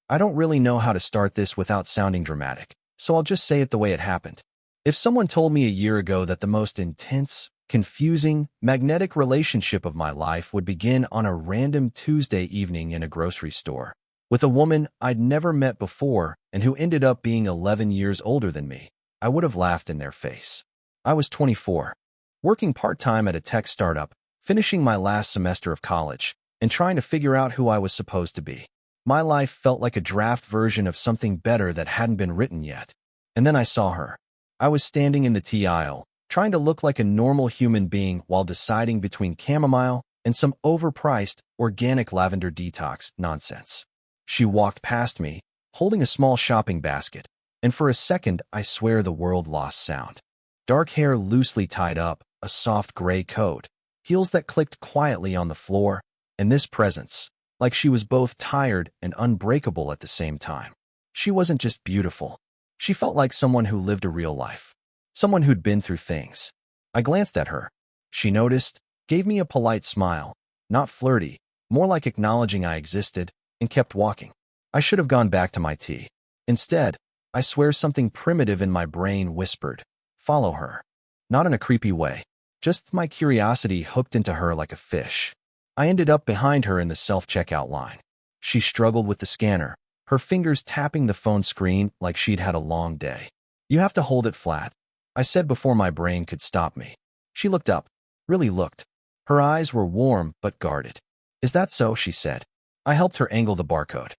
I don't really know how to start this without sounding dramatic, so I'll just say it the way it happened. If someone told me a year ago that the most intense, confusing, magnetic relationship of my life would begin on a random Tuesday evening in a grocery store, with a woman I'd never met before and who ended up being 11 years older than me, I would have laughed in their face. I was 24, working part-time at a tech startup, finishing my last semester of college, and trying to figure out who I was supposed to be. My life felt like a draft version of something better that hadn't been written yet. And then I saw her. I was standing in the tea aisle, trying to look like a normal human being while deciding between chamomile and some overpriced, organic lavender detox nonsense. She walked past me, holding a small shopping basket, and for a second I swear the world lost sound. Dark hair loosely tied up, a soft gray coat, heels that clicked quietly on the floor, and this presence, like she was both tired and unbreakable at the same time. She wasn't just beautiful. She felt like someone who lived a real life. Someone who'd been through things. I glanced at her. She noticed, gave me a polite smile, not flirty, more like acknowledging I existed, and kept walking. I should have gone back to my tea. Instead, I swear something primitive in my brain whispered, "Follow her." Not in a creepy way, just my curiosity hooked into her like a fish. I ended up behind her in the self-checkout line. She struggled with the scanner, her fingers tapping the phone screen like she'd had a long day. "You have to hold it flat," I said before my brain could stop me. She looked up, really looked. Her eyes were warm but guarded. "Is that so?" she said. I helped her angle the barcode.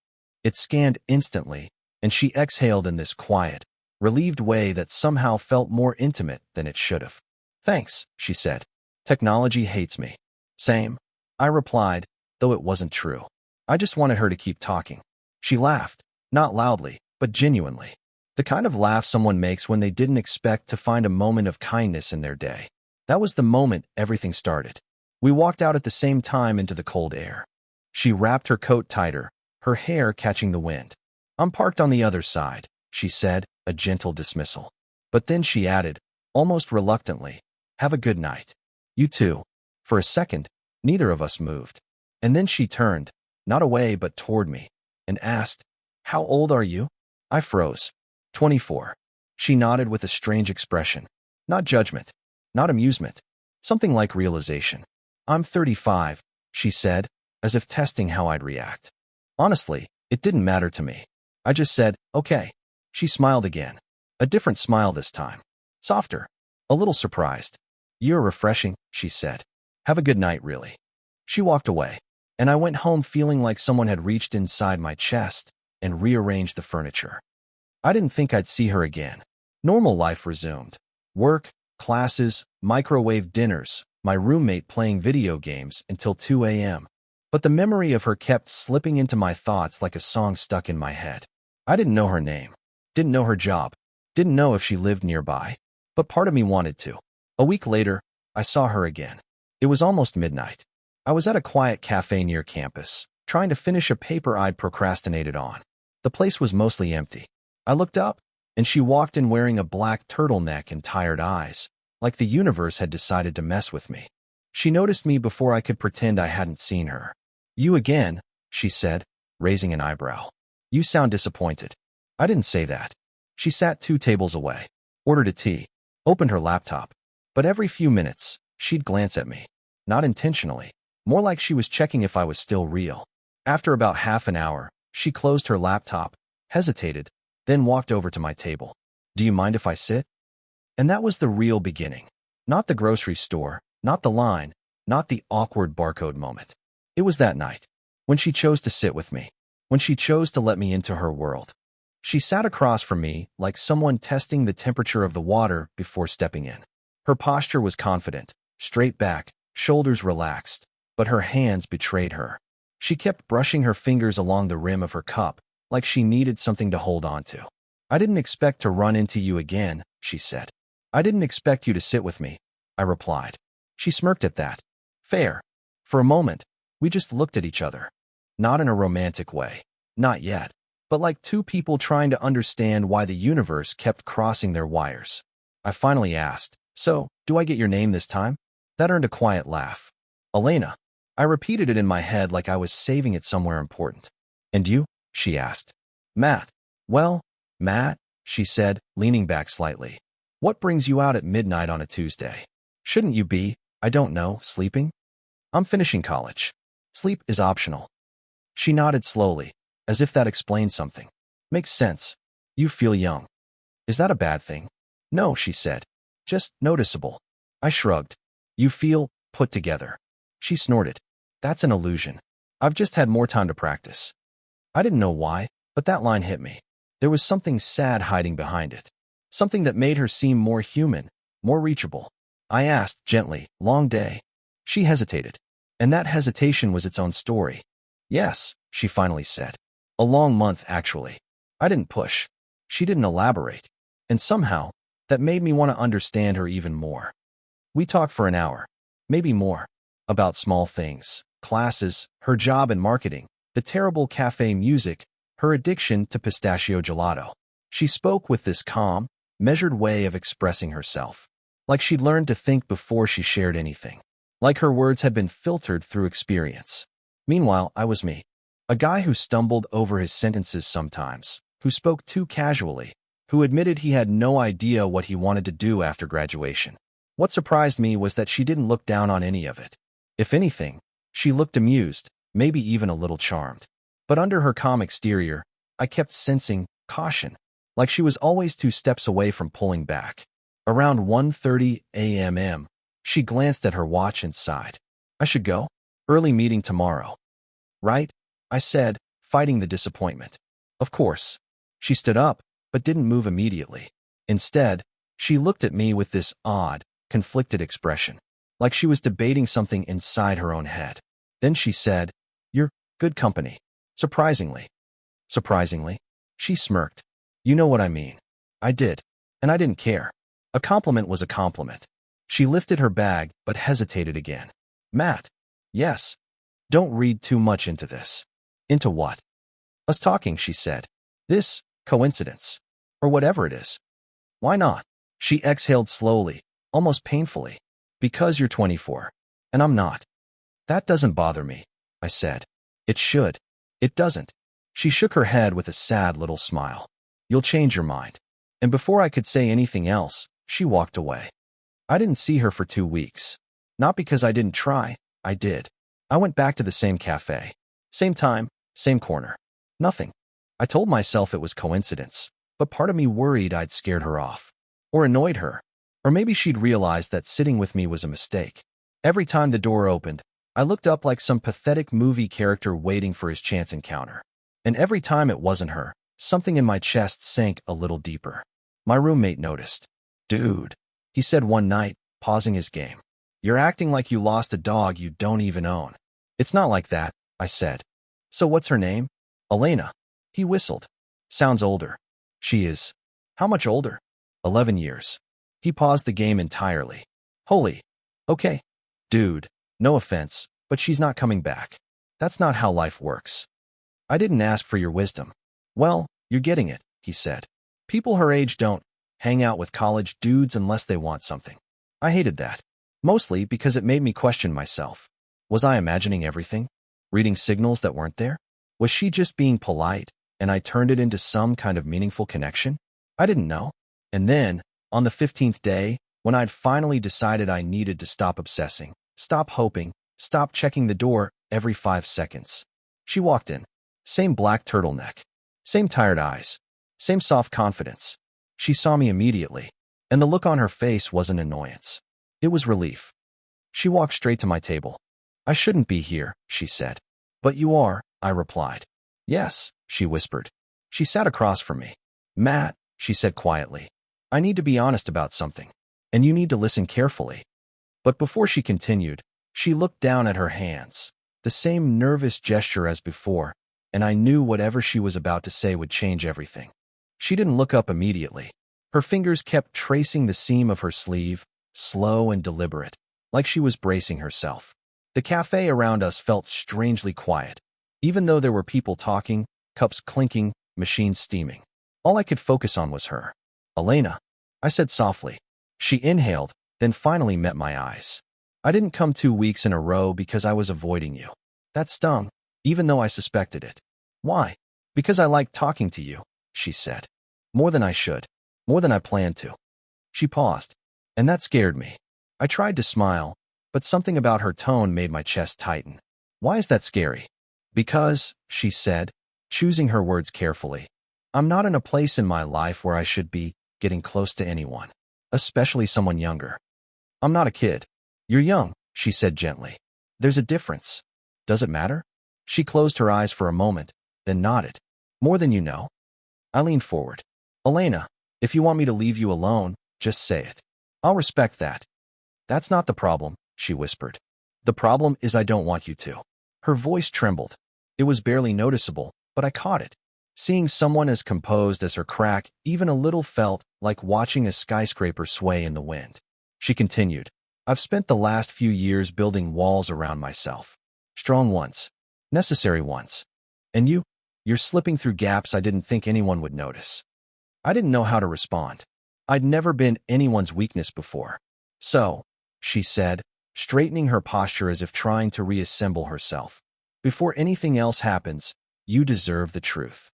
It scanned instantly, and she exhaled in this quiet, relieved way that somehow felt more intimate than it should have. "Thanks," she said. "Technology hates me." "Same," I replied, though it wasn't true. I just wanted her to keep talking. She laughed, not loudly, but genuinely. The kind of laugh someone makes when they didn't expect to find a moment of kindness in their day. That was the moment everything started. We walked out at the same time into the cold air. She wrapped her coat tighter, her hair catching the wind. "I'm parked on the other side," she said, a gentle dismissal. But then she added, almost reluctantly, "Have a good night." "You too." For a second, neither of us moved. And then she turned, not away but toward me, and asked, "How old are you?" I froze. 24. She nodded with a strange expression. Not judgment, not amusement, something like realization. "I'm 35, she said, as if testing how I'd react. Honestly, it didn't matter to me. I just said, "Okay." She smiled again. A different smile this time. Softer. A little surprised. "You're refreshing," she said. "Have a good night, really." She walked away, and I went home feeling like someone had reached inside my chest and rearranged the furniture. I didn't think I'd see her again. Normal life resumed. Work, classes, microwave dinners, my roommate playing video games until 2 a.m. But the memory of her kept slipping into my thoughts like a song stuck in my head. I didn't know her name, didn't know her job, didn't know if she lived nearby, but part of me wanted to. A week later, I saw her again. It was almost midnight. I was at a quiet cafe near campus, trying to finish a paper I'd procrastinated on. The place was mostly empty. I looked up, and she walked in wearing a black turtleneck and tired eyes, like the universe had decided to mess with me. She noticed me before I could pretend I hadn't seen her. "You again," she said, raising an eyebrow. "You sound disappointed." I didn't say that. She sat 2 tables away, ordered a tea, opened her laptop. But every few minutes, she'd glance at me. Not intentionally, more like she was checking if I was still real. After about half an hour, she closed her laptop, hesitated, then walked over to my table. "Do you mind if I sit?" And that was the real beginning. Not the grocery store, not the line, not the awkward barcode moment. It was that night, when she chose to sit with me, when she chose to let me into her world. She sat across from me like someone testing the temperature of the water before stepping in. Her posture was confident, straight back, shoulders relaxed, but her hands betrayed her. She kept brushing her fingers along the rim of her cup, like she needed something to hold on to. "I didn't expect to run into you again," she said. "I didn't expect you to sit with me," I replied. She smirked at that. Fair. For a moment, we just looked at each other. Not in a romantic way. Not yet. But like two people trying to understand why the universe kept crossing their wires. I finally asked, "So, do I get your name this time?" That earned a quiet laugh. "Elena." I repeated it in my head like I was saving it somewhere important. "And you?" she asked. Matt. Well, Matt, she said, leaning back slightly. What brings you out at midnight on a Tuesday? Shouldn't you be, I don't know, sleeping? I'm finishing college. Sleep is optional. She nodded slowly, as if that explained something. Makes sense. You feel young. Is that a bad thing? No, she said. Just noticeable. I shrugged. You feel put together. She snorted. That's an illusion. I've just had more time to practice. I didn't know why, but that line hit me. There was something sad hiding behind it. Something that made her seem more human, more reachable. I asked gently, long day. She hesitated. And that hesitation was its own story. Yes, she finally said. A long month, actually. I didn't push. She didn't elaborate. And somehow, that made me want to understand her even more. We talked for an hour, maybe more, about small things, classes, her job in marketing, the terrible cafe music, her addiction to pistachio gelato. She spoke with this calm, measured way of expressing herself, like she'd learned to think before she shared anything, like her words had been filtered through experience. Meanwhile, I was me, a guy who stumbled over his sentences sometimes, who spoke too casually, who admitted he had no idea what he wanted to do after graduation. What surprised me was that she didn't look down on any of it. If anything, she looked amused, maybe even a little charmed. But under her calm exterior, I kept sensing caution, like she was always 2 steps away from pulling back. Around 1:30 a.m., she glanced at her watch and sighed. I should go. Early meeting tomorrow. Right? I said, fighting the disappointment. Of course. She stood up, but didn't move immediately. Instead, she looked at me with this odd, conflicted expression, like she was debating something inside her own head. Then she said, You're good company. Surprisingly. Surprisingly? She smirked. You know what I mean. I did. And I didn't care. A compliment was a compliment. She lifted her bag, but hesitated again. Matt. Yes. Don't read too much into this. Into what? Us talking, she said. This, coincidence. Or whatever it is. Why not? She exhaled slowly, almost painfully. Because you're 24. And I'm not. That doesn't bother me, I said. It should. It doesn't. She shook her head with a sad little smile. You'll change your mind. And before I could say anything else, she walked away. I didn't see her for 2 weeks. Not because I didn't try, I did. I went back to the same cafe. Same time, same corner. Nothing. I told myself it was coincidence, but part of me worried I'd scared her off. Or annoyed her. Or maybe she'd realized that sitting with me was a mistake. Every time the door opened, I looked up like some pathetic movie character waiting for his chance encounter. And every time it wasn't her, something in my chest sank a little deeper. My roommate noticed. Dude, he said one night, pausing his game. You're acting like you lost a dog you don't even own. It's not like that, I said. So what's her name? Elena. He whistled. Sounds older. She is. How much older? 11 years. He paused the game entirely. Holy. Okay. Dude, no offense, but she's not coming back. That's not how life works. I didn't ask for your wisdom. Well, you're getting it, he said. People her age don't hang out with college dudes unless they want something. I hated that. Mostly because it made me question myself. Was I imagining everything? Reading signals that weren't there? Was she just being polite, and I turned it into some kind of meaningful connection? I didn't know. And then, on the 15th day, when I'd finally decided I needed to stop obsessing, stop hoping, stop checking the door every 5 seconds, she walked in. Same black turtleneck. Same tired eyes. Same soft confidence. She saw me immediately, and the look on her face wasn't annoyance. It was relief. She walked straight to my table. I shouldn't be here, she said. But you are, I replied. Yes, she whispered. She sat across from me. Matt, she said quietly, I need to be honest about something, and you need to listen carefully. But before she continued, she looked down at her hands, the same nervous gesture as before, and I knew whatever she was about to say would change everything. She didn't look up immediately. Her fingers kept tracing the seam of her sleeve, slow and deliberate, like she was bracing herself. The cafe around us felt strangely quiet, even though there were people talking, cups clinking, machines steaming. All I could focus on was her. Elena, I said softly. She inhaled, then finally met my eyes. I didn't come 2 weeks in a row because I was avoiding you. That stung, even though I suspected it. Why? Because I like talking to you, she said. More than I should. More than I planned to. She paused, and that scared me. I tried to smile, but something about her tone made my chest tighten. Why is that scary? Because, she said, choosing her words carefully, I'm not in a place in my life where I should be getting close to anyone, especially someone younger. I'm not a kid. You're young, she said gently. There's a difference. Does it matter? She closed her eyes for a moment, then nodded. More than you know. I leaned forward. Elena, if you want me to leave you alone, just say it. I'll respect that. That's not the problem, she whispered. The problem is I don't want you to. Her voice trembled. It was barely noticeable, but I caught it. Seeing someone as composed as her crack even a little felt like watching a skyscraper sway in the wind. She continued, I've spent the last few years building walls around myself. Strong ones. Necessary ones. And you're slipping through gaps I didn't think anyone would notice. I didn't know how to respond. I'd never been anyone's weakness before. So, she said, straightening her posture as if trying to reassemble herself. Before anything else happens, you deserve the truth.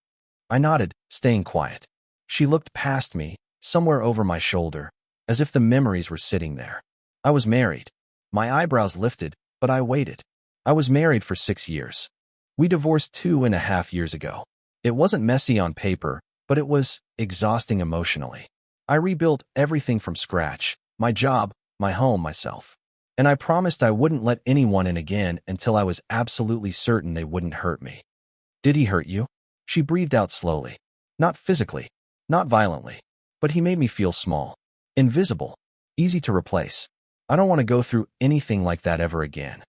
I nodded, staying quiet. She looked past me, somewhere over my shoulder, as if the memories were sitting there. I was married. My eyebrows lifted, but I waited. I was married for 6 years. We divorced 2.5 years ago. It wasn't messy on paper, but it was exhausting emotionally. I rebuilt everything from scratch, my job, my home, myself. And I promised I wouldn't let anyone in again until I was absolutely certain they wouldn't hurt me. Did he hurt you? She breathed out slowly. Not physically, not violently, but he made me feel small, invisible, easy to replace. I don't want to go through anything like that ever again.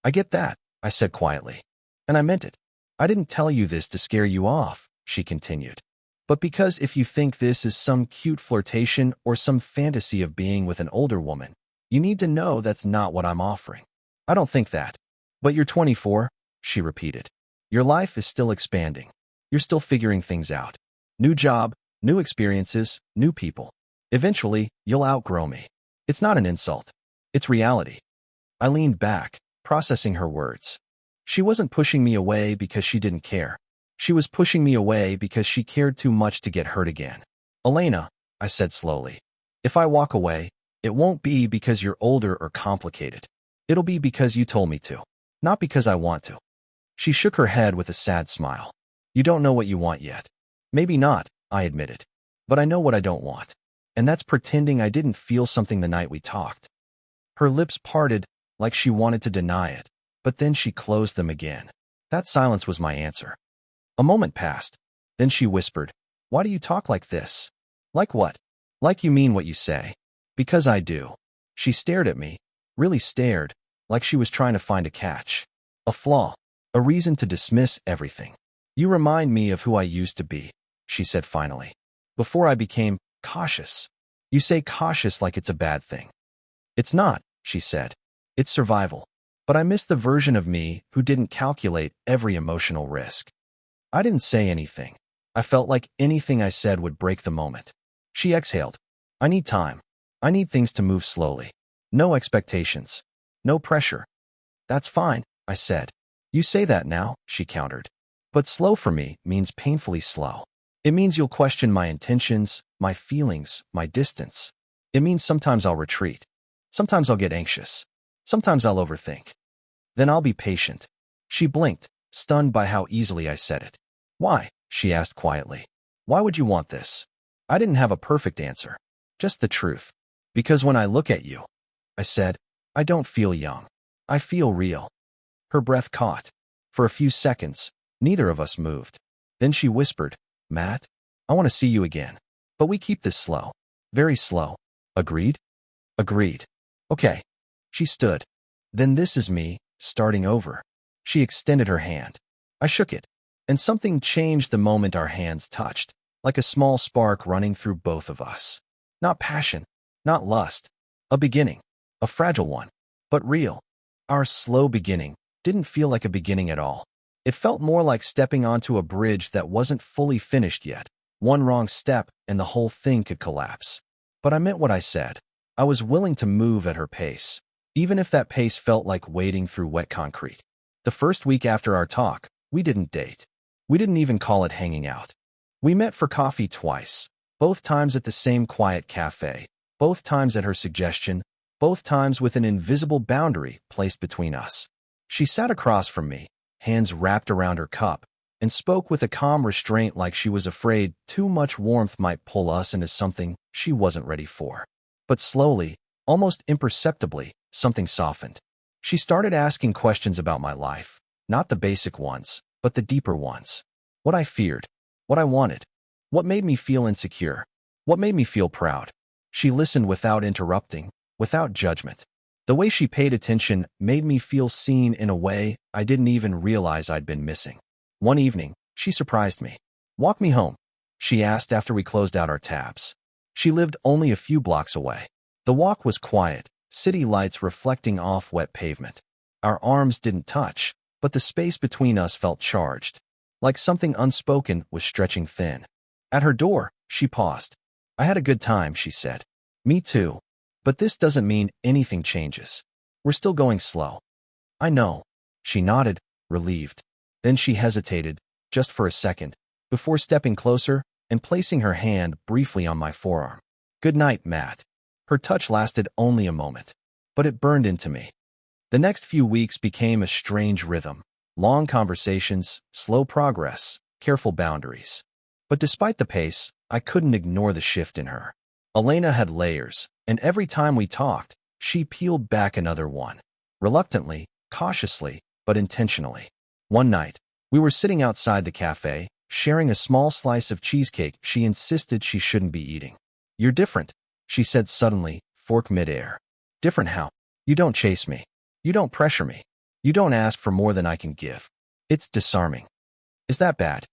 I get that, I said quietly. And I meant it. I didn't tell you this to scare you off, she continued. But because if you think this is some cute flirtation or some fantasy of being with an older woman, you need to know that's not what I'm offering. I don't think that. But you're 24, she repeated. Your life is still expanding. You're still figuring things out. New job, new experiences, new people. Eventually, you'll outgrow me. It's not an insult. It's reality. I leaned back, processing her words. She wasn't pushing me away because she didn't care. She was pushing me away because she cared too much to get hurt again. Elena, I said slowly, if I walk away, it won't be because you're older or complicated. It'll be because you told me to, not because I want to. She shook her head with a sad smile. You don't know what you want yet. Maybe not, I admitted. But I know what I don't want. And that's pretending I didn't feel something the night we talked. Her lips parted like she wanted to deny it, but then she closed them again. That silence was my answer. A moment passed. Then she whispered, Why do you talk like this? Like what? Like you mean what you say. Because I do. She stared at me, really stared, like she was trying to find a catch. A flaw. A reason to dismiss everything. You remind me of who I used to be, she said finally. Before I became cautious. You say cautious like it's a bad thing. It's not, she said. It's survival. But I miss the version of me who didn't calculate every emotional risk. I didn't say anything. I felt like anything I said would break the moment. She exhaled. I need time. I need things to move slowly. No expectations. No pressure. That's fine, I said. You say that now, she countered. But slow for me means painfully slow. It means you'll question my intentions, my feelings, my distance. It means sometimes I'll retreat. Sometimes I'll get anxious. Sometimes I'll overthink. Then I'll be patient. She blinked, stunned by how easily I said it. Why? She asked quietly. Why would you want this? I didn't have a perfect answer. Just the truth. Because when I look at you, I said, I don't feel young. I feel real. Her breath caught. For a few seconds, neither of us moved. Then she whispered, Matt, I want to see you again. But we keep this slow. Very slow. Agreed? Agreed. Okay. She stood. Then this is me, starting over. She extended her hand. I shook it. And something changed the moment our hands touched, like a small spark running through both of us. Not passion, not lust. A beginning. A fragile one. But real. Our slow beginning didn't feel like a beginning at all. It felt more like stepping onto a bridge that wasn't fully finished yet. One wrong step and the whole thing could collapse. But I meant what I said. I was willing to move at her pace, even if that pace felt like wading through wet concrete. The first week after our talk, we didn't date. We didn't even call it hanging out. We met for coffee twice, both times at the same quiet cafe, both times at her suggestion, both times with an invisible boundary placed between us. She sat across from me, hands wrapped around her cup, and spoke with a calm restraint like she was afraid too much warmth might pull us into something she wasn't ready for. But slowly, almost imperceptibly, something softened. She started asking questions about my life, not the basic ones, but the deeper ones. What I feared, what I wanted, what made me feel insecure, what made me feel proud. She listened without interrupting, without judgment. The way she paid attention made me feel seen in a way I didn't even realize I'd been missing. One evening, she surprised me. "Walk me home," she asked after we closed out our tabs. She lived only a few blocks away. The walk was quiet, city lights reflecting off wet pavement. Our arms didn't touch, but the space between us felt charged, like something unspoken was stretching thin. At her door, she paused. "I had a good time," she said. "Me too. But this doesn't mean anything changes. We're still going slow." "I know." She nodded, relieved. Then she hesitated, just for a second, before stepping closer and placing her hand briefly on my forearm. "Good night, Matt." Her touch lasted only a moment, but it burned into me. The next few weeks became a strange rhythm. Long conversations, slow progress, careful boundaries. But despite the pace, I couldn't ignore the shift in her. Elena had layers, and every time we talked, she peeled back another one. Reluctantly, cautiously, but intentionally. One night, we were sitting outside the cafe, sharing a small slice of cheesecake she insisted she shouldn't be eating. "You're different," she said suddenly, fork midair. "Different how? You don't chase me. You don't pressure me. You don't ask for more than I can give. It's disarming." "Is that bad?"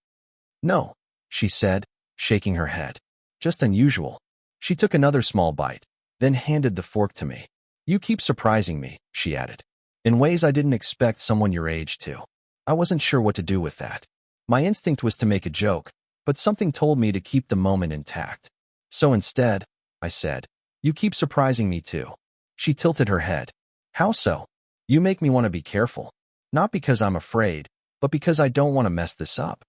"No," she said, shaking her head. "Just unusual." She took another small bite, then handed the fork to me. "You keep surprising me," she added, "in ways I didn't expect someone your age to." I wasn't sure what to do with that. My instinct was to make a joke, but something told me to keep the moment intact. So instead, I said, "You keep surprising me too." She tilted her head. "How so?" "You make me want to be careful. Not because I'm afraid, but because I don't want to mess this up."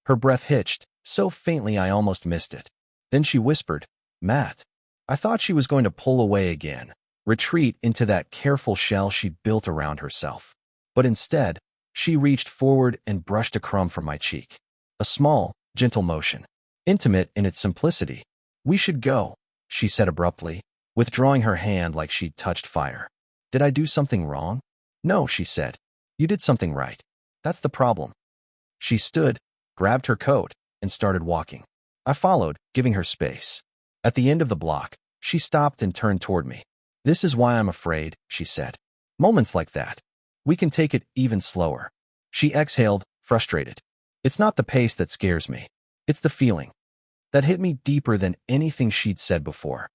Her breath hitched, so faintly I almost missed it. Then she whispered, "Matt." I thought she was going to pull away again, retreat into that careful shell she'd built around herself. But instead, she reached forward and brushed a crumb from my cheek. A small, gentle motion, intimate in its simplicity. "We should go," she said abruptly, withdrawing her hand like she'd touched fire. "Did I do something wrong?" "No," she said. "You did something right. That's the problem." She stood, grabbed her coat, and started walking. I followed, giving her space. At the end of the block, she stopped and turned toward me. "This is why I'm afraid," she said. "Moments like that. We can take it even slower." She exhaled, frustrated. "It's not the pace that scares me. It's the feeling." That hit me deeper than anything she'd said before.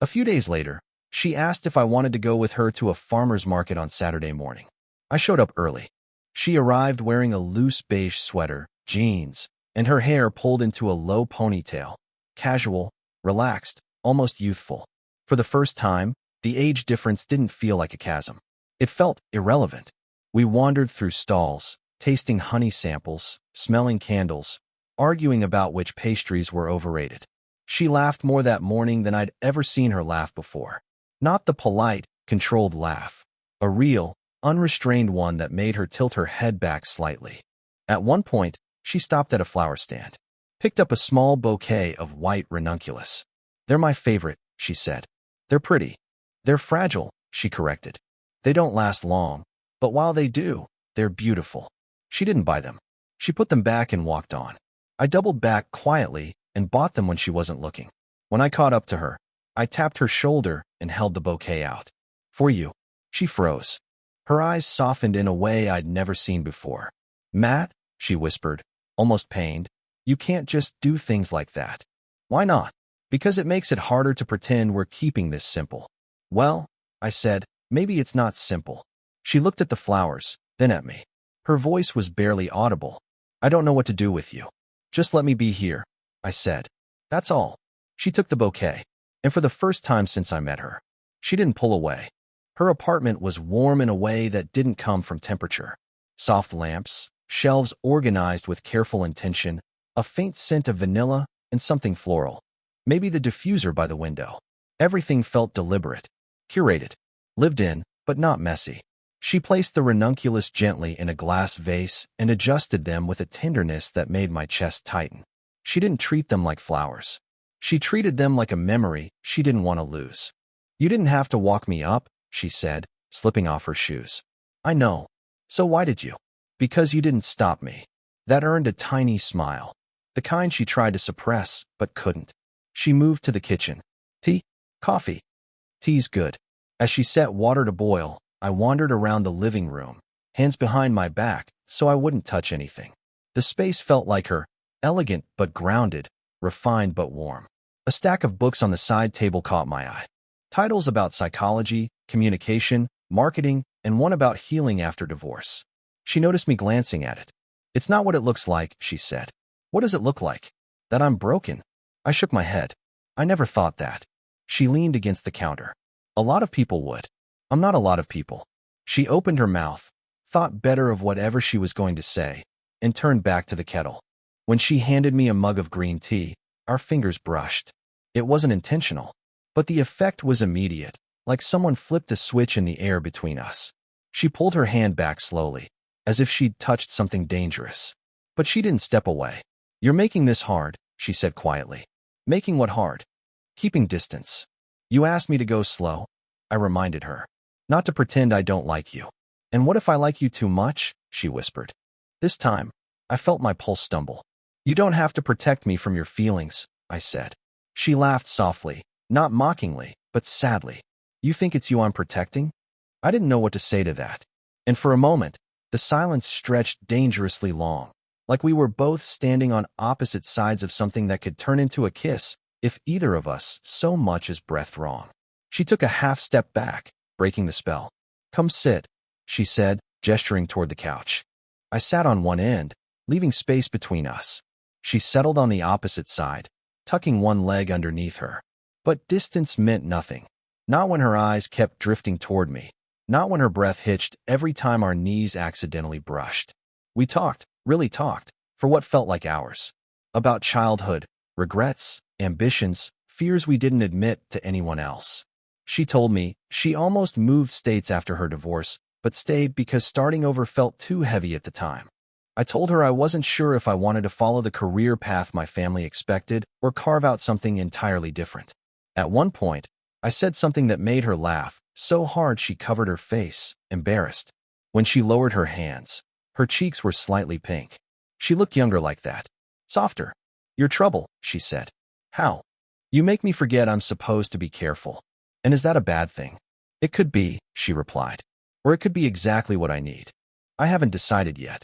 A few days later, she asked if I wanted to go with her to a farmer's market on Saturday morning. I showed up early. She arrived wearing a loose beige sweater, jeans, and her hair pulled into a low ponytail. Casual, relaxed, almost youthful. For the first time, the age difference didn't feel like a chasm. It felt irrelevant. We wandered through stalls, tasting honey samples, smelling candles, arguing about which pastries were overrated. She laughed more that morning than I'd ever seen her laugh before. Not the polite, controlled laugh. A real, unrestrained one that made her tilt her head back slightly. At one point, she stopped at a flower stand, picked up a small bouquet of white ranunculus. "They're my favorite," she said. "They're pretty. They're fragile," she corrected. "They don't last long, but while they do, they're beautiful." She didn't buy them. She put them back and walked on. I doubled back quietly and bought them when she wasn't looking. When I caught up to her, I tapped her shoulder and held the bouquet out. "For you." She froze. Her eyes softened in a way I'd never seen before. "Matt," she whispered, almost pained, "you can't just do things like that." "Why not?" "Because it makes it harder to pretend we're keeping this simple." "Well," I said, "maybe it's not simple." She looked at the flowers, then at me. Her voice was barely audible. "I don't know what to do with you. Just let me be here," I said. "That's all." She took the bouquet, and for the first time since I met her, she didn't pull away. Her apartment was warm in a way that didn't come from temperature. Soft lamps, Shelves organized with careful intention, a faint scent of vanilla and something floral. Maybe the diffuser by the window. Everything felt deliberate, curated, lived in, but not messy. She placed the ranunculus gently in a glass vase and adjusted them with a tenderness that made my chest tighten. She didn't treat them like flowers. She treated them like a memory she didn't want to lose. "You didn't have to walk me up," she said, slipping off her shoes. "I know. So why did you?" "Because you didn't stop me." That earned a tiny smile, the kind she tried to suppress but couldn't. She moved to the kitchen. "Tea? Coffee?" "Tea's good." As she set water to boil, I wandered around the living room, hands behind my back so I wouldn't touch anything. The space felt like her, elegant but grounded, refined but warm. A stack of books on the side table caught my eye. Titles about psychology, communication, marketing, and one about healing after divorce. She noticed me glancing at it. "It's not what it looks like," she said. "What does it look like?" "That I'm broken." I shook my head. "I never thought that." She leaned against the counter. "A lot of people would." "I'm not a lot of people." She opened her mouth, thought better of whatever she was going to say, and turned back to the kettle. When she handed me a mug of green tea, our fingers brushed. It wasn't intentional, but the effect was immediate, like someone flipped a switch in the air between us. She pulled her hand back slowly, as if she'd touched something dangerous. But she didn't step away. "You're making this hard," she said quietly. "Making what hard?" "Keeping distance." "You asked me to go slow," I reminded her. "Not to pretend I don't like you." "And what if I like you too much?" she whispered. This time, I felt my pulse stumble. "You don't have to protect me from your feelings," I said. She laughed softly, not mockingly, but sadly. "You think it's you I'm protecting?" I didn't know what to say to that. And for a moment, the silence stretched dangerously long, like we were both standing on opposite sides of something that could turn into a kiss if either of us so much as breathed wrong. She took a half step back, breaking the spell. "Come sit," she said, gesturing toward the couch. I sat on one end, leaving space between us. She settled on the opposite side, tucking one leg underneath her. But distance meant nothing. Not when her eyes kept drifting toward me. Not when her breath hitched every time our knees accidentally brushed. We talked, really talked, for what felt like hours. About childhood, regrets, ambitions, fears we didn't admit to anyone else. She told me she almost moved states after her divorce, but stayed because starting over felt too heavy at the time. I told her I wasn't sure if I wanted to follow the career path my family expected or carve out something entirely different. At one point, I said something that made her laugh, so hard she covered her face, embarrassed. When she lowered her hands, her cheeks were slightly pink. She looked younger like that. Softer. "Your trouble," she said. "How?" "You make me forget I'm supposed to be careful." "And is that a bad thing?" "It could be," she replied. "Or it could be exactly what I need. I haven't decided yet."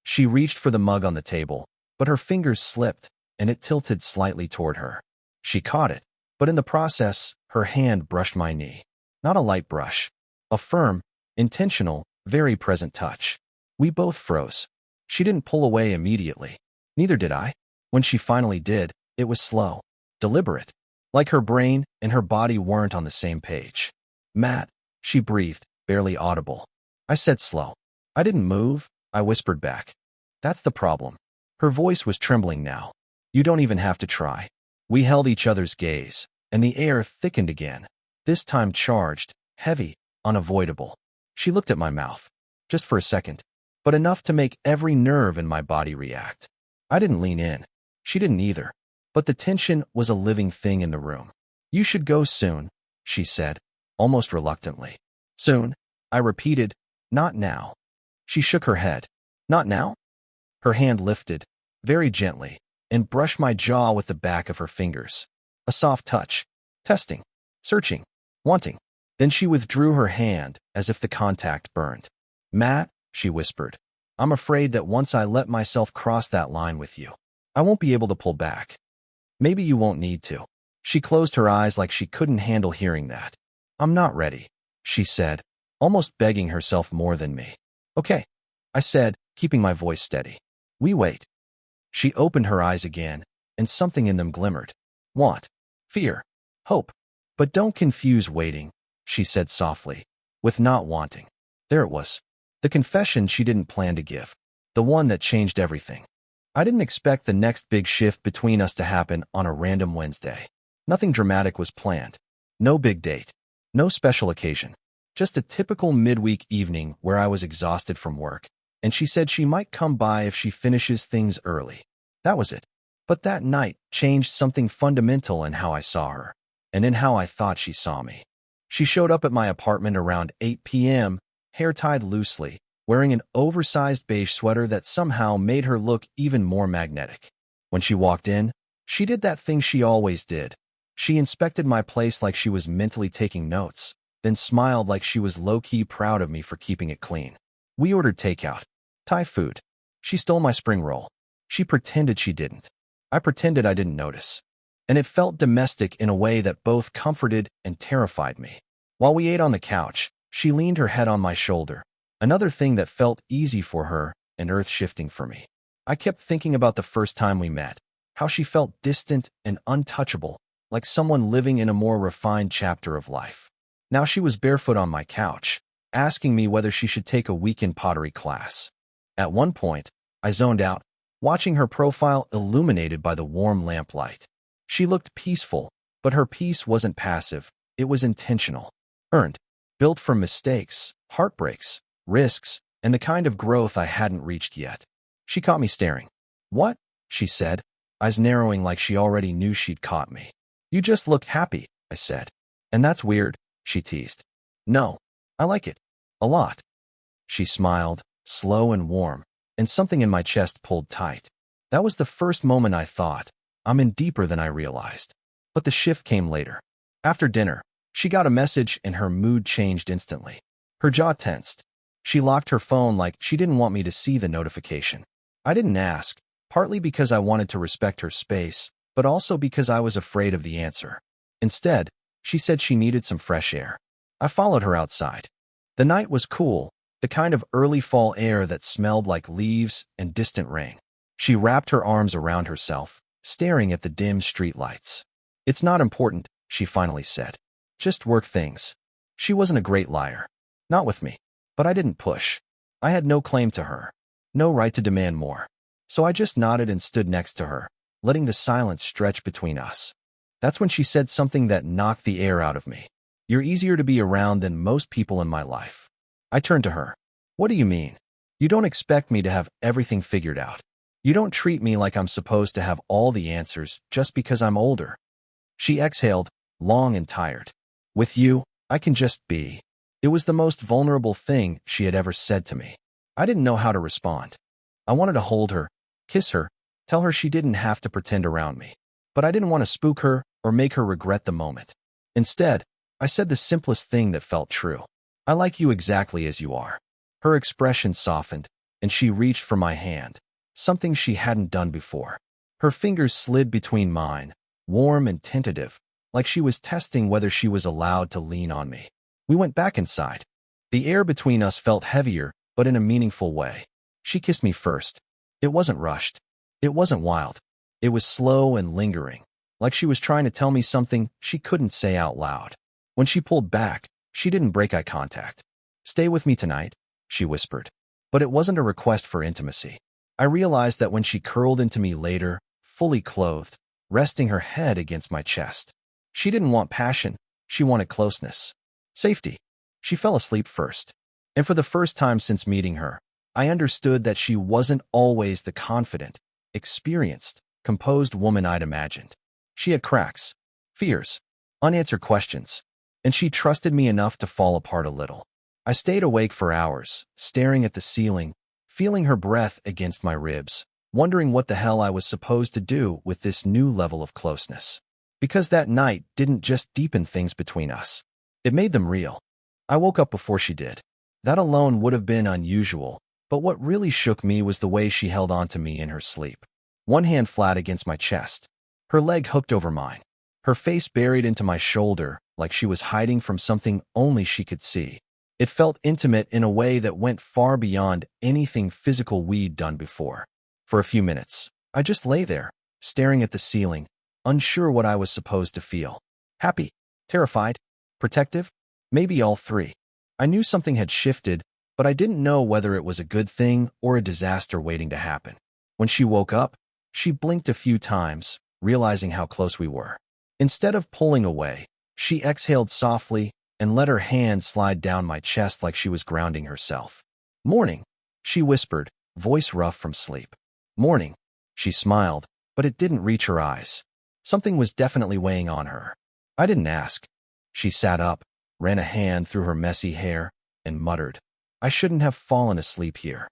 She reached for the mug on the table, but her fingers slipped, and it tilted slightly toward her. She caught it, but in the process, her hand brushed my knee. Not a light brush. A firm, intentional, very present touch. We both froze. She didn't pull away immediately. Neither did I. When she finally did, it was slow, deliberate, like her brain and her body weren't on the same page. "Matt," she breathed, barely audible. I said slow. "I didn't move," I whispered back. "That's the problem." Her voice was trembling now. "You don't even have to try." We held each other's gaze, and the air thickened again, this time charged, heavy, unavoidable. She looked at my mouth, just for a second, but enough to make every nerve in my body react. I didn't lean in. She didn't either, but the tension was a living thing in the room. "You should go soon," she said, almost reluctantly. "Soon," I repeated, "not now." She shook her head. "Not now?" Her hand lifted, very gently, and brushed my jaw with the back of her fingers. A soft touch. Testing. Searching. Wanting. Then she withdrew her hand, as if the contact burned. "Matt," she whispered, "I'm afraid that once I let myself cross that line with you, I won't be able to pull back." "Maybe you won't need to." She closed her eyes like she couldn't handle hearing that. "I'm not ready," she said, almost begging herself more than me. "Okay," I said, keeping my voice steady. "We wait." She opened her eyes again, and something in them glimmered. Want. Fear. Hope. "But don't confuse waiting," she said softly, with not wanting. There it was. The confession she didn't plan to give. The one that changed everything. I didn't expect the next big shift between us to happen on a random Wednesday. Nothing dramatic was planned. No big date. No special occasion. Just a typical midweek evening where I was exhausted from work, and she said she might come by if she finishes things early. That was it. But that night changed something fundamental in how I saw her, and in how I thought she saw me. She showed up at my apartment around 8 p.m., hair tied loosely, wearing an oversized beige sweater that somehow made her look even more magnetic. When she walked in, she did that thing she always did. She inspected my place like she was mentally taking notes, then smiled like she was low-key proud of me for keeping it clean. We ordered takeout. Thai food. She stole my spring roll. She pretended she didn't. I pretended I didn't notice. And it felt domestic in a way that both comforted and terrified me. While we ate on the couch, she leaned her head on my shoulder, another thing that felt easy for her and earth-shifting for me. I kept thinking about the first time we met, how she felt distant and untouchable, like someone living in a more refined chapter of life. Now she was barefoot on my couch, asking me whether she should take a weekend pottery class. At one point, I zoned out, watching her profile illuminated by the warm lamplight. She looked peaceful, but her peace wasn't passive, it was intentional. Earned. Built from mistakes, heartbreaks, risks, and the kind of growth I hadn't reached yet. She caught me staring. "What?" she said, eyes narrowing like she already knew she'd caught me. "You just look happy," I said. "And that's weird," she teased. "No, I like it. A lot." She smiled, slow and warm, and something in my chest pulled tight. That was the first moment I thought, I'm in deeper than I realized. But the shift came later. After dinner, she got a message and her mood changed instantly. Her jaw tensed. She locked her phone like she didn't want me to see the notification. I didn't ask, partly because I wanted to respect her space, but also because I was afraid of the answer. Instead, she said she needed some fresh air. I followed her outside. The night was cool, the kind of early fall air that smelled like leaves and distant rain. She wrapped her arms around herself, staring at the dim streetlights. "It's not important," she finally said. "Just work things." She wasn't a great liar. Not with me. But I didn't push. I had no claim to her. No right to demand more. So I just nodded and stood next to her, letting the silence stretch between us. That's when she said something that knocked the air out of me. "You're easier to be around than most people in my life." I turned to her. "What do you mean? You don't expect me to have everything figured out. You don't treat me like I'm supposed to have all the answers just because I'm older." She exhaled, long and tired. "With you, I can just be." It was the most vulnerable thing she had ever said to me. I didn't know how to respond. I wanted to hold her, kiss her, tell her she didn't have to pretend around me. But I didn't want to spook her or make her regret the moment. Instead, I said the simplest thing that felt true. "I like you exactly as you are." Her expression softened, and she reached for my hand, something she hadn't done before. Her fingers slid between mine, warm and tentative, like she was testing whether she was allowed to lean on me. We went back inside. The air between us felt heavier, but in a meaningful way. She kissed me first. It wasn't rushed. It wasn't wild. It was slow and lingering, like she was trying to tell me something she couldn't say out loud. When she pulled back, she didn't break eye contact. "Stay with me tonight," she whispered. But it wasn't a request for intimacy. I realized that when she curled into me later, fully clothed, resting her head against my chest. She didn't want passion. She wanted closeness. Safety. She fell asleep first. And for the first time since meeting her, I understood that she wasn't always the confident, experienced, composed woman I'd imagined. She had cracks, fears, unanswered questions, and she trusted me enough to fall apart a little. I stayed awake for hours, staring at the ceiling, feeling her breath against my ribs, wondering what the hell I was supposed to do with this new level of closeness. Because that night didn't just deepen things between us. It made them real. I woke up before she did. That alone would have been unusual, but what really shook me was the way she held on to me in her sleep. One hand flat against my chest, her leg hooked over mine, her face buried into my shoulder like she was hiding from something only she could see. It felt intimate in a way that went far beyond anything physical we'd done before. For a few minutes, I just lay there, staring at the ceiling, unsure what I was supposed to feel. Happy, terrified, protective, maybe all three. I knew something had shifted, but I didn't know whether it was a good thing or a disaster waiting to happen. When she woke up, she blinked a few times, realizing how close we were. Instead of pulling away, she exhaled softly and let her hand slide down my chest like she was grounding herself. "Morning," she whispered, voice rough from sleep. "Morning." She smiled, but it didn't reach her eyes. Something was definitely weighing on her. I didn't ask. She sat up, ran a hand through her messy hair, and muttered, "I shouldn't have fallen asleep here."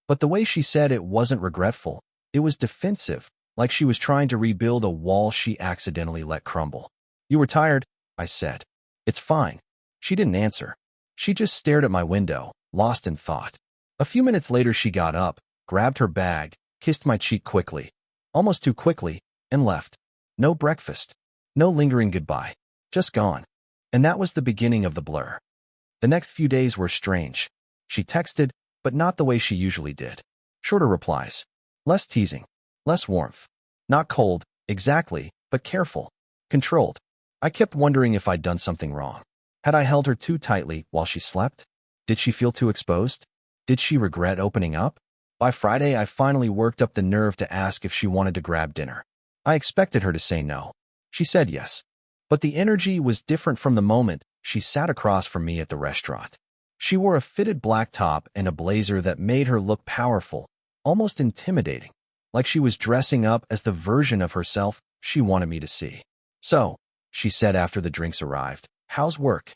But the way she said it wasn't regretful. It was defensive, like she was trying to rebuild a wall she accidentally let crumble. "You were tired," I said. "It's fine." She didn't answer. She just stared at my window, lost in thought. A few minutes later she got up, grabbed her bag, kissed my cheek quickly, almost too quickly, and left. No breakfast. No lingering goodbye. Just gone. And that was the beginning of the blur. The next few days were strange. She texted, but not the way she usually did. Shorter replies. Less teasing. Less warmth. Not cold, exactly, but careful. Controlled. I kept wondering if I'd done something wrong. Had I held her too tightly while she slept? Did she feel too exposed? Did she regret opening up? By Friday, I finally worked up the nerve to ask if she wanted to grab dinner. I expected her to say no. She said yes. But the energy was different from the moment she sat across from me at the restaurant. She wore a fitted black top and a blazer that made her look powerful, almost intimidating, like she was dressing up as the version of herself she wanted me to see. "So," she said after the drinks arrived, "how's work?"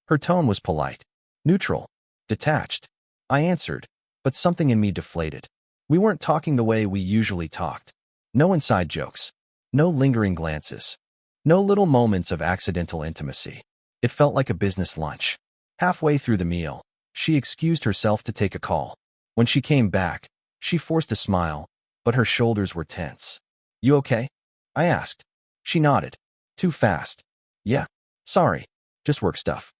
Her tone was polite, neutral, detached. I answered, but something in me deflated. We weren't talking the way we usually talked. No inside jokes. No lingering glances. No little moments of accidental intimacy. It felt like a business lunch. Halfway through the meal, she excused herself to take a call. When she came back, she forced a smile, but her shoulders were tense. "You okay?" I asked. She nodded. "Too fast." "Yeah. Sorry. Just work stuff."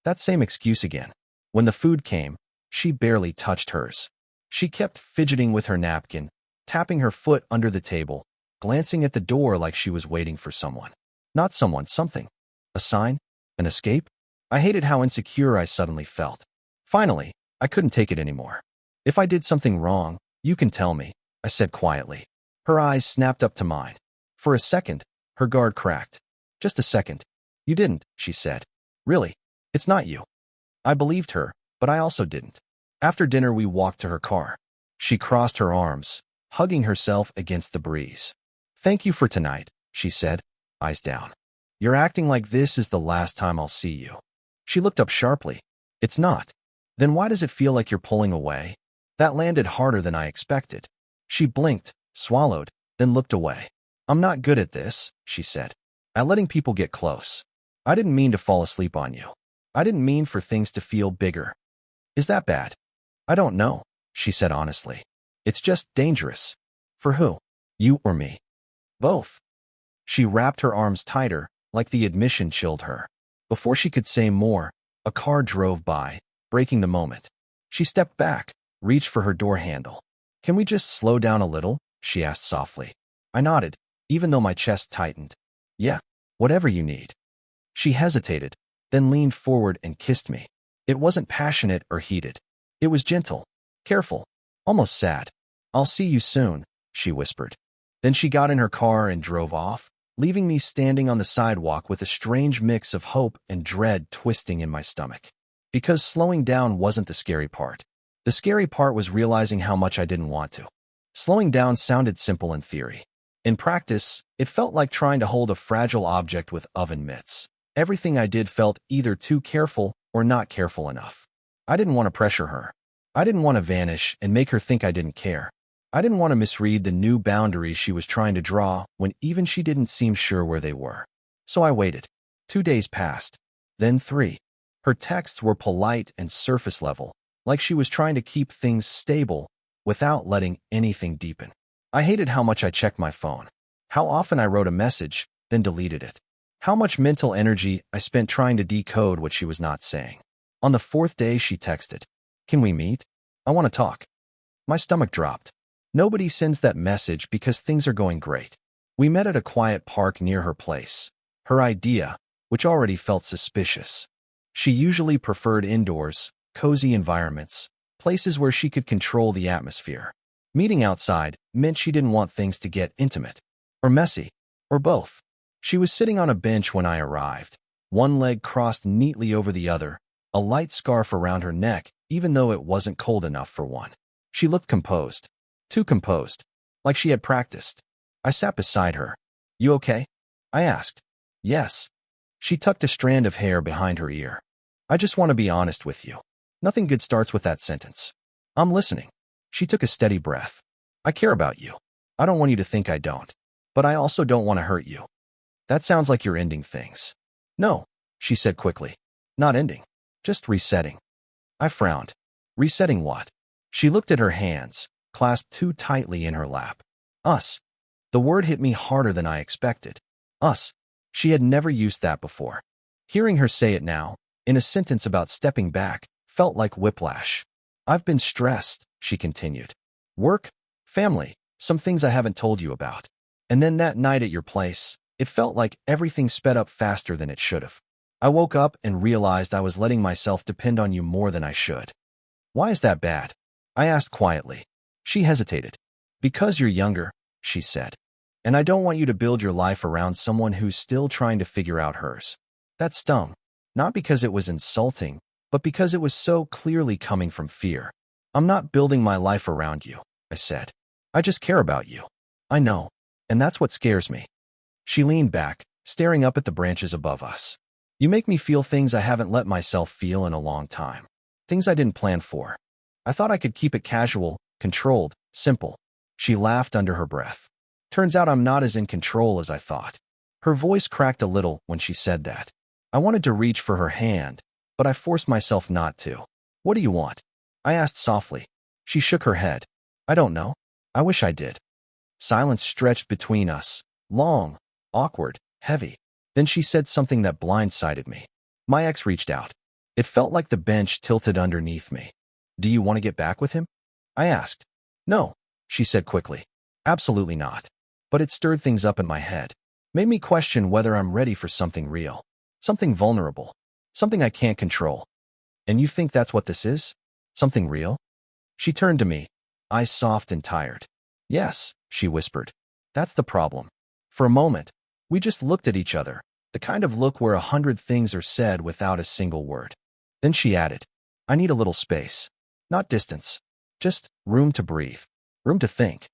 That same excuse again. When the food came, she barely touched hers. She kept fidgeting with her napkin, tapping her foot under the table, glancing at the door like she was waiting for someone. Not someone, something. A sign? An escape? I hated how insecure I suddenly felt. Finally, I couldn't take it anymore. "If I did something wrong, you can tell me," I said quietly. Her eyes snapped up to mine. For a second, her guard cracked. "Just a second." "You didn't," she said. "Really? It's not you." I believed her, but I also didn't. After dinner, we walked to her car. She crossed her arms, hugging herself against the breeze. "Thank you for tonight," she said, eyes down. "You're acting like this is the last time I'll see you." She looked up sharply. "It's not." "Then why does it feel like you're pulling away?" That landed harder than I expected. She blinked, swallowed, then looked away. "I'm not good at this," she said. "At letting people get close. I didn't mean to fall asleep on you. I didn't mean for things to feel bigger." "Is that bad?" "I don't know," she said honestly. "It's just dangerous." "For who? You or me?" "Both." She wrapped her arms tighter, like the admission chilled her. Before she could say more, a car drove by, breaking the moment. She stepped back, reached for her door handle. "Can we just slow down a little?" she asked softly. I nodded, even though my chest tightened. "Yeah, whatever you need." She hesitated, then leaned forward and kissed me. It wasn't passionate or heated. It was gentle, careful, almost sad. "I'll see you soon," she whispered. Then she got in her car and drove off, leaving me standing on the sidewalk with a strange mix of hope and dread twisting in my stomach. Because slowing down wasn't the scary part. The scary part was realizing how much I didn't want to. Slowing down sounded simple in theory. In practice, it felt like trying to hold a fragile object with oven mitts. Everything I did felt either too careful or not careful enough. I didn't want to pressure her. I didn't want to vanish and make her think I didn't care. I didn't want to misread the new boundaries she was trying to draw when even she didn't seem sure where they were. So I waited. 2 days passed. Then 3. Her texts were polite and surface level, like she was trying to keep things stable without letting anything deepen. I hated how much I checked my phone, how often I wrote a message, then deleted it, how much mental energy I spent trying to decode what she was not saying. On the 4th day, she texted, "Can we meet? I want to talk." My stomach dropped. Nobody sends that message because things are going great. We met at a quiet park near her place. Her idea, which already felt suspicious. She usually preferred indoors, cozy environments, places where she could control the atmosphere. Meeting outside meant she didn't want things to get intimate, or messy, or both. She was sitting on a bench when I arrived, one leg crossed neatly over the other, a light scarf around her neck, even though it wasn't cold enough for one. She looked composed. Too composed. Like she had practiced. I sat beside her. "You okay?" I asked. "Yes." She tucked a strand of hair behind her ear. "I just want to be honest with you. Nothing good starts with that sentence." "I'm listening." She took a steady breath. "I care about you. I don't want you to think I don't. But I also don't want to hurt you." "That sounds like you're ending things." "No," she said quickly. "Not ending. Just resetting." I frowned. "Resetting what?" She looked at her hands, clasped too tightly in her lap. "Us." The word hit me harder than I expected. Us. She had never used that before. Hearing her say it now, in a sentence about stepping back, felt like whiplash. "I've been stressed," she continued. "Work, family, some things I haven't told you about. And then that night at your place, it felt like everything sped up faster than it should have. I woke up and realized I was letting myself depend on you more than I should." "Why is that bad?" I asked quietly. She hesitated. "Because you're younger," she said. "And I don't want you to build your life around someone who's still trying to figure out hers." That stung. Not because it was insulting, but because it was so clearly coming from fear. "I'm not building my life around you," I said. "I just care about you." "I know. And that's what scares me." She leaned back, staring up at the branches above us. "You make me feel things I haven't let myself feel in a long time. Things I didn't plan for. I thought I could keep it casual, controlled, simple." She laughed under her breath. "Turns out I'm not as in control as I thought." Her voice cracked a little when she said that. I wanted to reach for her hand, but I forced myself not to. "What do you want?" I asked softly. She shook her head. "I don't know. I wish I did." Silence stretched between us, long, awkward, heavy. Then she said something that blindsided me. "My ex reached out." It felt like the bench tilted underneath me. "Do you want to get back with him?" I asked. "No," she said quickly. "Absolutely not." But it stirred things up in my head. Made me question whether I'm ready for something real. Something vulnerable. Something I can't control. "And you think that's what this is? Something real?" She turned to me, eyes soft and tired. "Yes," she whispered. "That's the problem." For a moment, we just looked at each other, the kind of look where 100 things are said without a single word. Then she added, "I need a little space. Not distance. Just room to breathe. Room to think."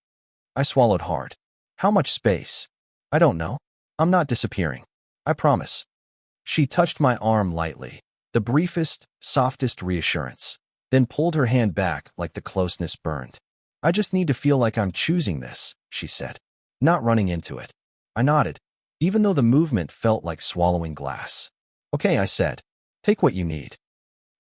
I swallowed hard. "How much space?" "I don't know. I'm not disappearing. I promise." She touched my arm lightly, the briefest, softest reassurance, then pulled her hand back like the closeness burned. "I just need to feel like I'm choosing this," she said, "not running into it." I nodded, even though the movement felt like swallowing glass. "Okay," I said. "Take what you need."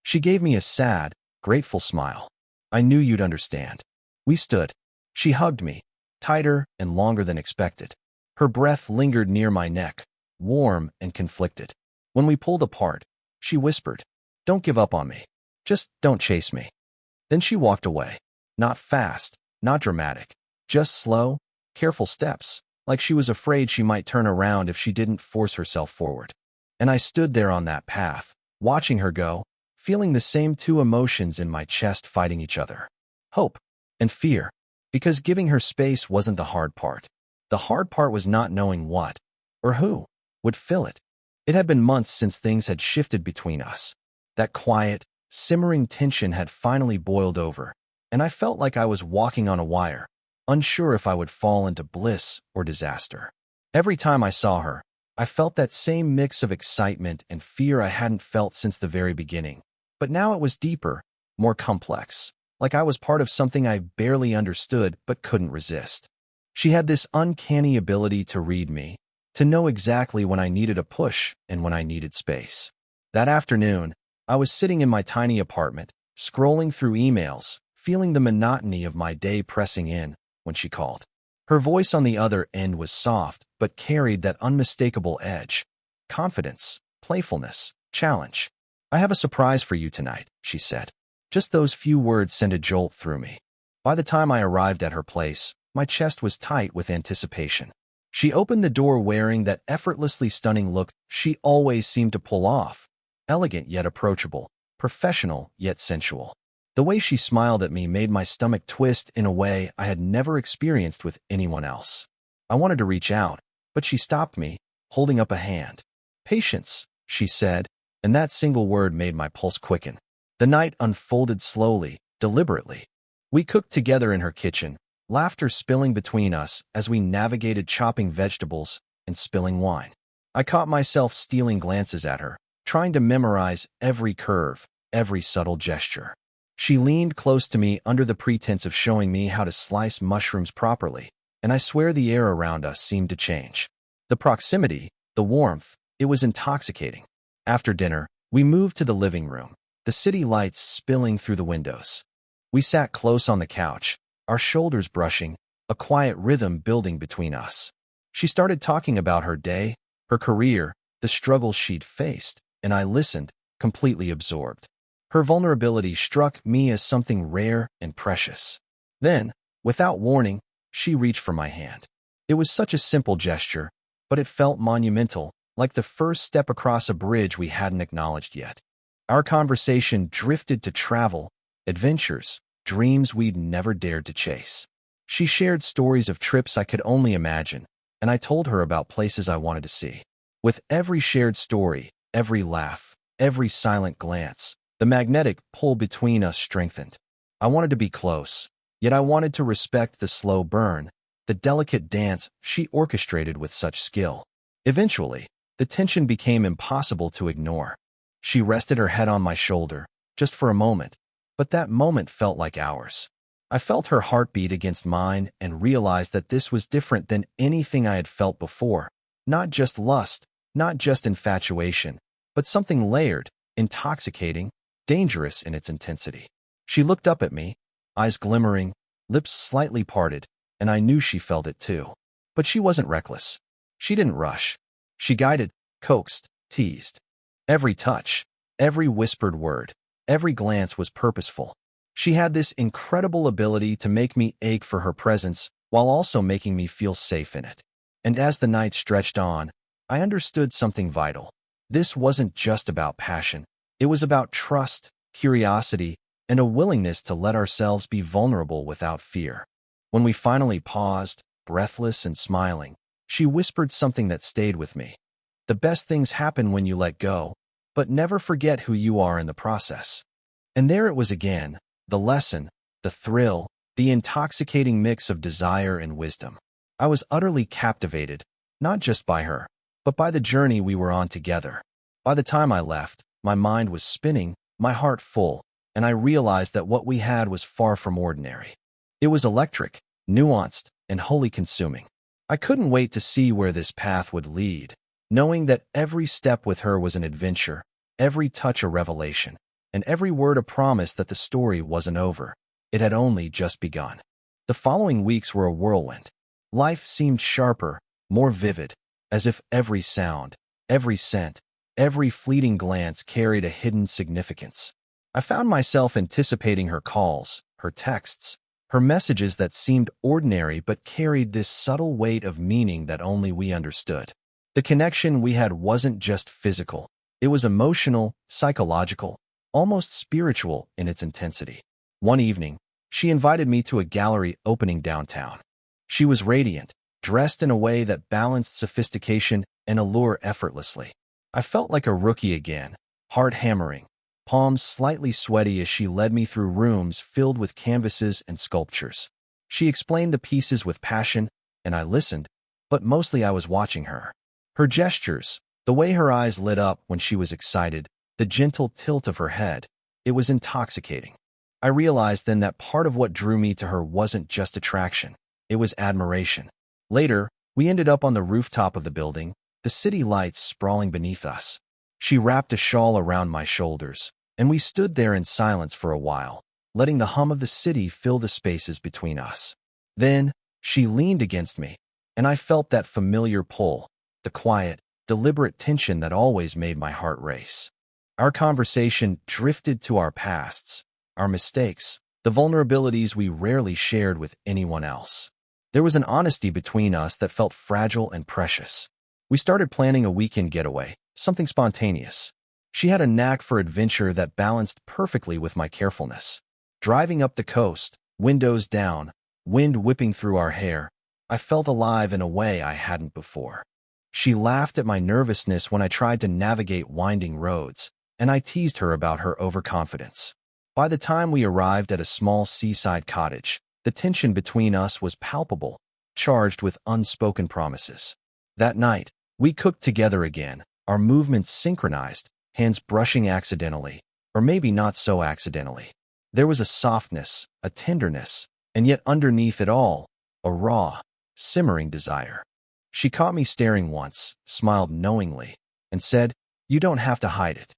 She gave me a sad, grateful smile. "I knew you'd understand." We stood. She hugged me, tighter and longer than expected. Her breath lingered near my neck, warm and conflicted. When we pulled apart, she whispered, "Don't give up on me. Just don't chase me." Then she walked away. Not fast, not dramatic, just slow, careful steps, like she was afraid she might turn around if she didn't force herself forward. And I stood there on that path, watching her go, feeling the same two emotions in my chest fighting each other. Hope and fear. Because giving her space wasn't the hard part. The hard part was not knowing what, or who, would fill it. It had been months since things had shifted between us. That quiet, simmering tension had finally boiled over, and I felt like I was walking on a wire, unsure if I would fall into bliss or disaster. Every time I saw her, I felt that same mix of excitement and fear I hadn't felt since the very beginning. But now it was deeper, more complex, like I was part of something I barely understood but couldn't resist. She had this uncanny ability to read me, to know exactly when I needed a push and when I needed space. That afternoon, I was sitting in my tiny apartment, scrolling through emails, feeling the monotony of my day pressing in, when she called. Her voice on the other end was soft, but carried that unmistakable edge. Confidence, playfulness, challenge. "I have a surprise for you tonight," she said. Just those few words sent a jolt through me. By the time I arrived at her place, my chest was tight with anticipation. She opened the door wearing that effortlessly stunning look she always seemed to pull off. Elegant yet approachable, professional yet sensual. The way she smiled at me made my stomach twist in a way I had never experienced with anyone else. I wanted to reach out, but she stopped me, holding up a hand. "Patience," she said, and that single word made my pulse quicken. The night unfolded slowly, deliberately. We cooked together in her kitchen, laughter spilling between us as we navigated chopping vegetables and spilling wine. I caught myself stealing glances at her, trying to memorize every curve, every subtle gesture. She leaned close to me under the pretense of showing me how to slice mushrooms properly, and I swear the air around us seemed to change. The proximity, the warmth, it was intoxicating. After dinner, we moved to the living room, the city lights spilling through the windows. We sat close on the couch, our shoulders brushing, a quiet rhythm building between us. She started talking about her day, her career, the struggles she'd faced, and I listened, completely absorbed. Her vulnerability struck me as something rare and precious. Then, without warning, she reached for my hand. It was such a simple gesture, but it felt monumental, like the first step across a bridge we hadn't acknowledged yet. Our conversation drifted to travel, adventures, dreams we'd never dared to chase. She shared stories of trips I could only imagine, and I told her about places I wanted to see. With every shared story, every laugh, every silent glance, the magnetic pull between us strengthened. I wanted to be close, yet I wanted to respect the slow burn, the delicate dance she orchestrated with such skill. Eventually, the tension became impossible to ignore. She rested her head on my shoulder, just for a moment, but that moment felt like hours. I felt her heartbeat against mine and realized that this was different than anything I had felt before. Not just lust, not just infatuation, but something layered, intoxicating, dangerous in its intensity. She looked up at me, eyes glimmering, lips slightly parted, and I knew she felt it too. But she wasn't reckless. She didn't rush. She guided, coaxed, teased. Every touch, every whispered word, every glance was purposeful. She had this incredible ability to make me ache for her presence while also making me feel safe in it. And as the night stretched on, I understood something vital. This wasn't just about passion. It was about trust, curiosity, and a willingness to let ourselves be vulnerable without fear. When we finally paused, breathless and smiling, she whispered something that stayed with me. "The best things happen when you let go, but never forget who you are in the process." And there it was again, the lesson, the thrill, the intoxicating mix of desire and wisdom. I was utterly captivated, not just by her, but by the journey we were on together. By the time I left, my mind was spinning, my heart full, and I realized that what we had was far from ordinary. It was electric, nuanced, and wholly consuming. I couldn't wait to see where this path would lead, knowing that every step with her was an adventure, every touch a revelation, and every word a promise that the story wasn't over. It had only just begun. The following weeks were a whirlwind. Life seemed sharper, more vivid, as if every sound, every scent, every fleeting glance carried a hidden significance. I found myself anticipating her calls, her texts, her messages that seemed ordinary but carried this subtle weight of meaning that only we understood. The connection we had wasn't just physical. It was emotional, psychological, almost spiritual in its intensity. One evening, she invited me to a gallery opening downtown. She was radiant, dressed in a way that balanced sophistication and allure effortlessly. I felt like a rookie again, heart hammering, palms slightly sweaty as she led me through rooms filled with canvases and sculptures. She explained the pieces with passion, and I listened, but mostly I was watching her. Her gestures, the way her eyes lit up when she was excited, the gentle tilt of her head, it was intoxicating. I realized then that part of what drew me to her wasn't just attraction, it was admiration. Later, we ended up on the rooftop of the building, the city lights sprawling beneath us. She wrapped a shawl around my shoulders, and we stood there in silence for a while, letting the hum of the city fill the spaces between us. Then, she leaned against me, and I felt that familiar pull, the quiet, deliberate tension that always made my heart race. Our conversation drifted to our pasts, our mistakes, the vulnerabilities we rarely shared with anyone else. There was an honesty between us that felt fragile and precious. We started planning a weekend getaway, something spontaneous. She had a knack for adventure that balanced perfectly with my carefulness. Driving up the coast, windows down, wind whipping through our hair, I felt alive in a way I hadn't before. She laughed at my nervousness when I tried to navigate winding roads, and I teased her about her overconfidence. By the time we arrived at a small seaside cottage, the tension between us was palpable, charged with unspoken promises. That night, we cooked together again, our movements synchronized, hands brushing accidentally, or maybe not so accidentally. There was a softness, a tenderness, and yet underneath it all, a raw, simmering desire. She caught me staring once, smiled knowingly, and said, "You don't have to hide it."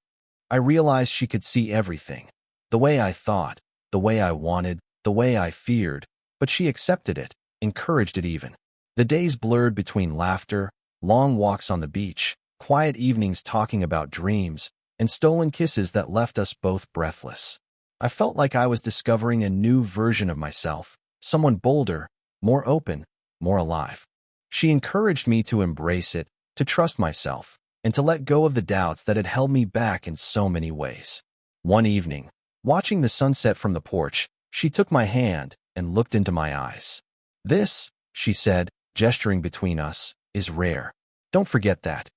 I realized she could see everything. The way I thought, the way I wanted, the way I feared, but she accepted it, encouraged it even. The days blurred between laughter, long walks on the beach, quiet evenings talking about dreams, and stolen kisses that left us both breathless. I felt like I was discovering a new version of myself, someone bolder, more open, more alive. She encouraged me to embrace it, to trust myself, and to let go of the doubts that had held me back in so many ways. One evening, watching the sunset from the porch, she took my hand and looked into my eyes. "This," she said, gesturing between us, "is rare. Don't forget that."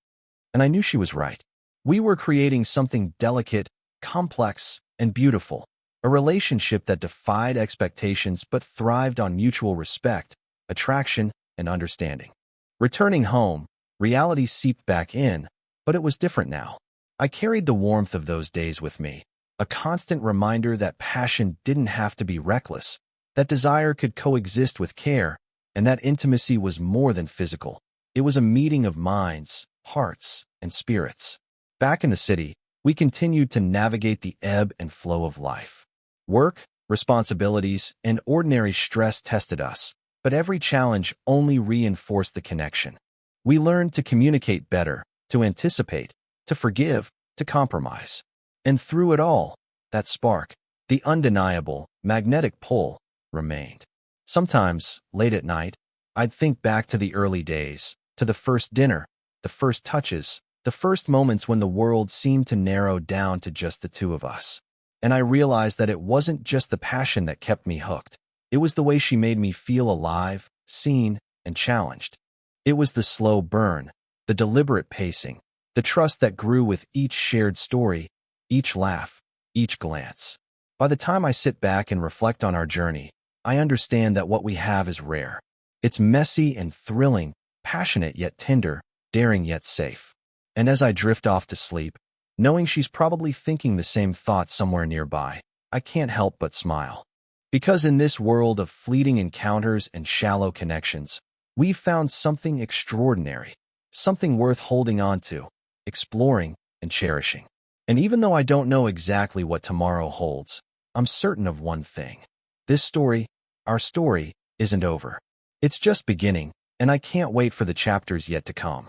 And I knew she was right. We were creating something delicate, complex, and beautiful, a relationship that defied expectations but thrived on mutual respect, attraction, and understanding. Returning home, reality seeped back in, but it was different now. I carried the warmth of those days with me, a constant reminder that passion didn't have to be reckless, that desire could coexist with care, and that intimacy was more than physical. It was a meeting of minds, hearts, and spirits. Back in the city, we continued to navigate the ebb and flow of life. Work, responsibilities, and ordinary stress tested us, but every challenge only reinforced the connection. We learned to communicate better, to anticipate, to forgive, to compromise. And through it all, that spark, the undeniable, magnetic pull, remained. Sometimes, late at night, I'd think back to the early days, to the first dinner, the first touches, the first moments when the world seemed to narrow down to just the two of us. And I realized that it wasn't just the passion that kept me hooked. It was the way she made me feel alive, seen, and challenged. It was the slow burn, the deliberate pacing, the trust that grew with each shared story, each laugh, each glance. By the time I sit back and reflect on our journey, I understand that what we have is rare. It's messy and thrilling, passionate yet tender, daring yet safe. And as I drift off to sleep, knowing she's probably thinking the same thoughts somewhere nearby, I can't help but smile. Because in this world of fleeting encounters and shallow connections, we've found something extraordinary, something worth holding on to, exploring, and cherishing. And even though I don't know exactly what tomorrow holds, I'm certain of one thing. This story, our story, isn't over. It's just beginning, and I can't wait for the chapters yet to come.